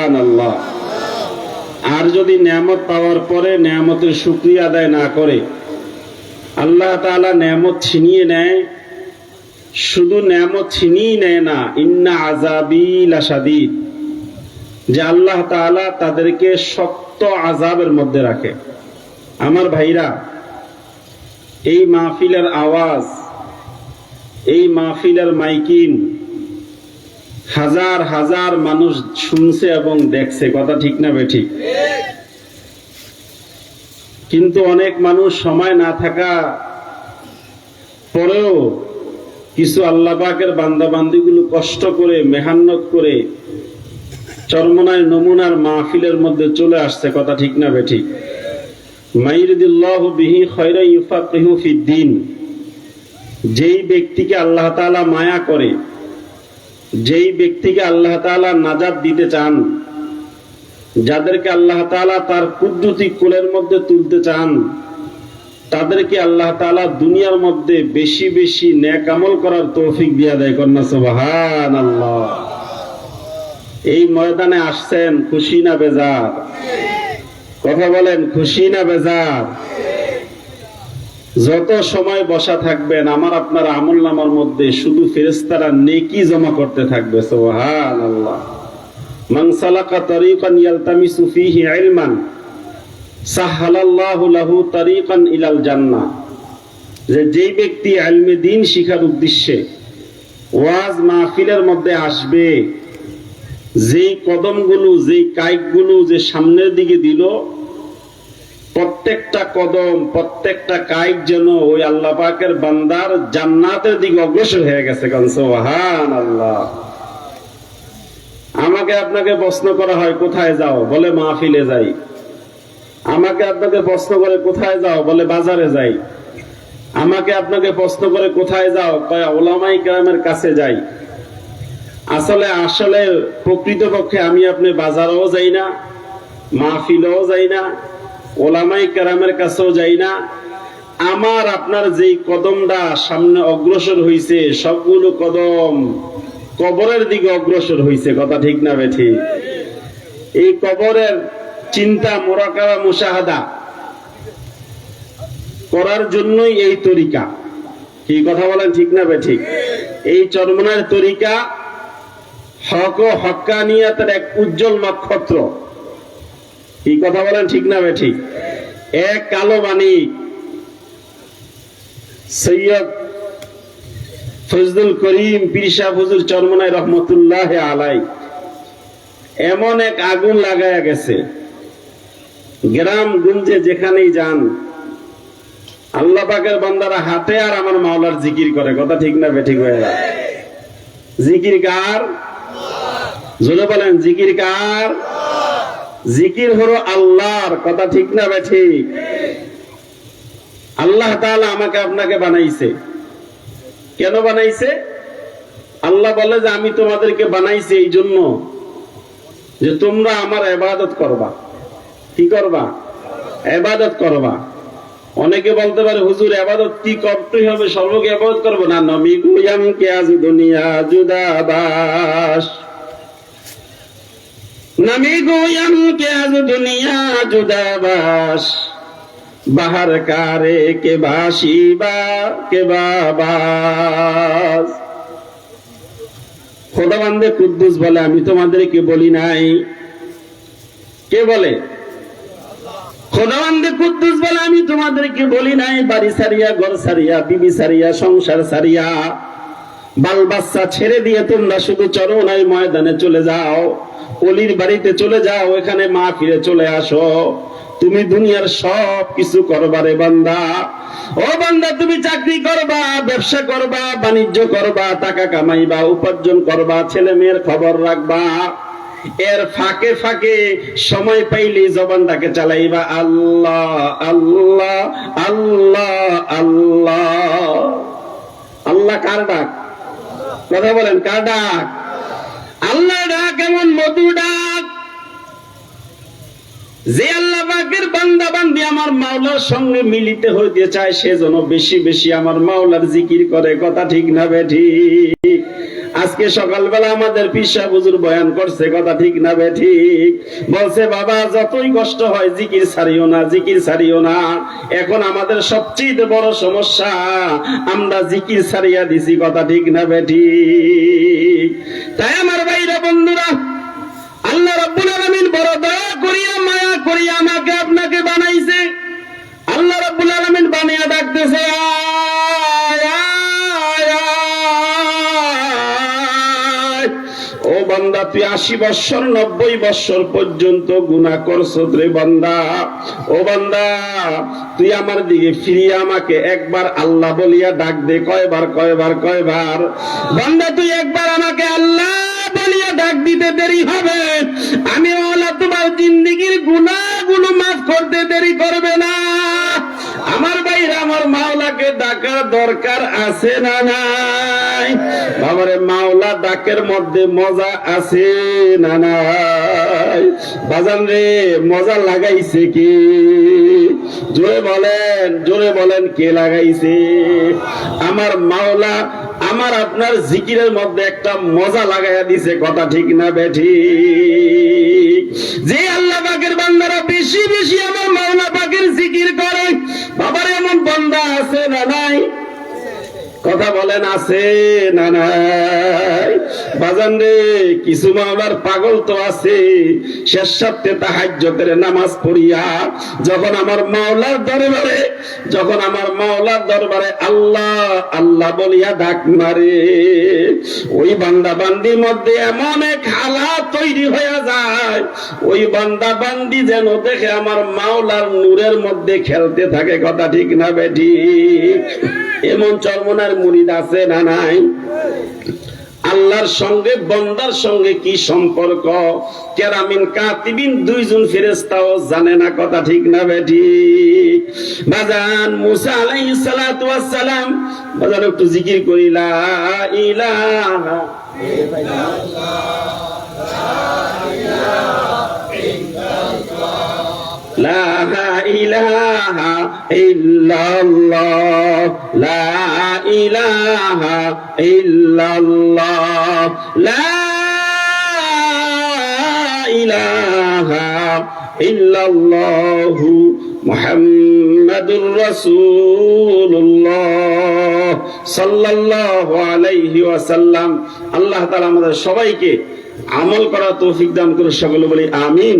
সুবহানাল্লাহ। আর যদি নেয়ামত পাওয়ার পরে নেয়ামতের শুকরিয়া আদায় না করে, আল্লাহ তাআলা নেয়ামত ছিনিয়ে নেয়। শুধু নেয়ামত ছিনিয়ে নেয় না, ইন্না আযাবি লাশাদীদ, যে আল্লাহ তাআলা তাদেরকে শক্ত আযাবের মধ্যে রাখে। আমার ভাইরা, এই মাহফিলের আওয়াজ, এই মাহফিলের মাইকিং হাজার হাজার মানুষ শুনছে এবং দেখছে, কথা ঠিক না বেঠিক? কিন্তু অনেক মানুষ সময় না থাকা পরেও কিছু আল্লাহ পাকের বান্দা বান্দিগুলো কষ্ট করে মেহনত করে চরমনায় নমুনার মাহফিলের মধ্যে চলে আসছে, কথা ঠিক না বেঠিক? মাইরিদিল্লাহু বিহি খায়রা ইউফাকিহু ফিদ্দিন, যেই ব্যক্তিকে আল্লাহ তাআলা মায়া করে, যেই ব্যক্তিকে আল্লাহ তাআলা নাজাত দিতে চান, যাদেরকে আল্লাহ তাআলা তার কুদরতি কোলের মধ্যে তুলতে চান, তাদেরকে আল্লাহ তাআলা দুনিয়ার মধ্যে বেশি বেশি নেক আমল করার তৌফিক দিয়া দেয়। কন্যা সুবহানাল্লাহ। এই ময়দানে আসছেন খুশি না বেজার? কথা বলেন, খুশি না বেজার? যত সময় বসা থাকবেন আমার আপনার আমলনামার মধ্যে শুধু ফেরেশতারা নেকি জমা করতে থাকবে। সুবহানাল্লাহ। মান সালাকা তারিকান ইয়ালতামিসু ফীহি ইলমান সাহহালাল্লাহু লাহু তারিকান ইলাল জান্নাহ, যেই ব্যক্তি ইলমে দ্বীন শিখার উদ্দেশ্যে ওয়াজ মাহফিলের মধ্যে আসবে, যেই কদমগুলো, যেই কাইকগুলো যে সামনের দিকে দিল, প্রত্যেকটা কদম, প্রত্যেকটা কাইক যেন ওই আল্লাহ পাকের বান্দার জান্নাতের দিকে অগ্রসর হয়ে গেছে। সুবহানাল্লাহ। আমাকে আপনাকে প্রশ্ন করা হয় কোথায় যাও, বলে মাহফিলে যাই। আমাকে আপনাকে প্রশ্ন করে কোথায় যাও, বলে বাজারে যাই। আমাকে আপনাকে প্রশ্ন করে কোথায় যাও, কয় উলামায়ে কেরামের কাছে যাই। আসলে প্রকৃতপক্ষে আমি আপনি বাজারেও যাই না, মাহফিলেও যাই না, উলামায়ে কেরামের কাছেও যাই না। আমার আপনার যেই কদমটা সামনে অগ্রসর হইছে, সবগুলো কদম কবরের দিকে অগ্রসর হইছে, কথা ঠিক না বেঠিক? এই কবরের চিন্তা, মুরাকাবা, মুশাহাদা করার জন্যই এই তরিকা। কি কথা বলেন, ঠিক না বেঠিক? এই চরমনার তরিকা হক ও হক্কানিয়াতের এক উজ্জ্বল নক্ষত্র। কি কথা বলেন, ঠিক না বেঠিক? এক কালো মানিক সৈয়দ ফজলুল করিম পীর সাহেব হুজুর চরমনায় রহমতুল্লাহ আলাই এমন এক আগুন লাগায়া গেছে, গ্রাম গুঞ্জে যেখানেই যান আল্লাহ পাকের বান্দারা হাতে আর আমার মাওলার জিকির করে, কথা ঠিক না বেঠিক? ভাইরা, জিকির কার? জোরে বলেন, জিকির কার? জিকির হলো আল্লাহর, কথা ঠিক না বেঠিক? আল্লাহ তাআলা আমাকে আপনাকে বানাইছে। কেন বানাইছে? আল্লাহ বলে যে আমি তোমাদেরকে বানাইছি এই জন্য যে তোমরা আমার ইবাদত করবা। কি করবা? ইবাদত করবা। অনেকে বলতে পারে হুজুর ইবাদত কি করতেই হবে, সর্বকে ইবাদত করব না? নবী গুয়াম কে আজ দুনিয়া জুদাবাস, নবী গুয়াম কে আজ দুনিয়া জুদাবাস, বাহার কারে কে বাসিবা কে বাবাস। খোদাবন্দে কুদ্দুস বলে আমি তোমাদেরকে বলি নাই। কে বলে? খোদাবন্দে কুদ্দুস বলে আমি তোমাদেরকে বলি নাই বাড়ি সারিয়া, ঘর সারিয়া, বিবি সারিয়া, সংসার সারিয়া, বাল বাচ্চা ছেড়ে দিয়ে তোমরা শুধু চরমনাই ময়দানে চলে যাও, অলির বাড়িতে চলে যাও, এখানে মাহফিলে চলে আসো। তুমি দুনিয়ার সব কিছু করবা রে বান্দা। ও বান্দা, তুমি চাকরি করবা, ব্যবসা করবা, বাণিজ্য করবা, টাকা কামাইবা, উপার্জন করবা, ছেলে মেয়ের খবর রাখবা, এর ফাঁকে ফাঁকে সময় পাইলে জবানটাকে চালাইবা আল্লাহ আল্লাহ আল্লাহ আল্লাহ। আল্লাহ কার ডাক? কথা বলেন, কার ডাক? আল্লাহ ডাক এমন মধু ডাক, যে আল্লাহ পাকের বান্দা বান্দি আমার মাওলার সঙ্গে মিলিত হইতে চায়, সে যেন বেশি বেশি আমার মাওলার জিকির করে, কথা ঠিক না বেঠিক? আজকে সকালবেলা আমাদের পীর সাহেব হুজুর বয়ান করছে, কথা ঠিক না বেঠিক? বলছে বাবা যতই কষ্ট হয় জিকির ছাড়িও না, জিকির ছাড়িও না। এখন আমাদের সবচেয়ে বড় সমস্যা, আমরা জিকির ছাড়িয়া দিছি, কথা ঠিক না বেঠিক? তাই আমার ভাইরা বন্ধুরা, আল্লাহ রাব্বুল আলামিন বড় দয়া করিয়া মায়া করিয়া আমাকে আপনাকে বানাইছে। আল্লাহ রাব্বুল আলামিন বানিয়ে ডাকতেছে, ও বান্দা তুই 80 বৎসর 90 বৎসর পর্যন্ত গুনাহ করছো রে বান্দা। ও বান্দা তুই আমার দিকে ফিরিয়ে আমাকে একবার আল্লাহ বলিয়া ডাক দে। কয়বার কয়বার কয়বার? বান্দা তুই একবার আমাকে আল্লাহ বলিয়া ডাক দিতে দেরি হবে, আমি আল্লাহ তোমার জিন্দেগীর গুনাহগুলো মাফ করতে দেরি করবে না। আমার ভাইরা, আমার মাওলাকে ডাকার দরকার আছে না নাই? বাবারে মাওলা ডাকের মধ্যে মজা আছে না নাই? বাজান রে মজা লাগাইছে কি? জোরে বলেন, জোরে বলেন, কে লাগাইছে? আমার মাওলা আমার আপনার জিকিরের মধ্যে একটা মজা লাগাইয়া দিছে, কথা ঠিক না বেঠিক? যে আল্লাহ পাকের বান্দারা বেশি বেশি আমার মাওলা পাকের জিকির করে, বাবার এমন বান্দা আছে না নাই? কথা বলেন, আছে না নাই? বাজান রে কিছু মাওলার পাগল তো আছে, শেষ সপ্তাহে তাহাজ্জুদের নামাজ পড়িয়া যখন আমার মাওলার দরবারে আল্লাহ আল্লাহ বলিয়া ডাক মারে, ওই বান্দা বান্দির মধ্যে এমন এক হালাত তৈরি হয়ে যায়, ওই বান্দা বান্দি যেন দেখে আমার মাওলার নূরের মধ্যে খেলতে থাকে, কথা ঠিক না বেঠিক? এমন চরমনার মুরিদ আছে না নাই? আল্লাহর সঙ্গে বান্দার সঙ্গে কি সম্পর্ক? কেরামিন কাতিবিন দুইজন ফেরেশতাও জানে না, কথা ঠিক না বেঠিক? বাজান মুসা আলাইহিস সালাতু ওয়াস সালাম, বাজান একটু জিকির করি, লা ইলাহা লা ইলাহা ইল্লাল্লাহ, লা ইলাহা ইল্লাল্লাহ, লা ইলাহা ইল্লাল্লাহ মুহাম্মাদুর রাসূলুল্লাহ সাল্লাল্লাহু আলাইহি ওয়াসাল্লাম। আল্লাহ তাআলা আমাদের সবাইকে আমল করার তৌফিক দান করুন, সকলে বলি আমিন।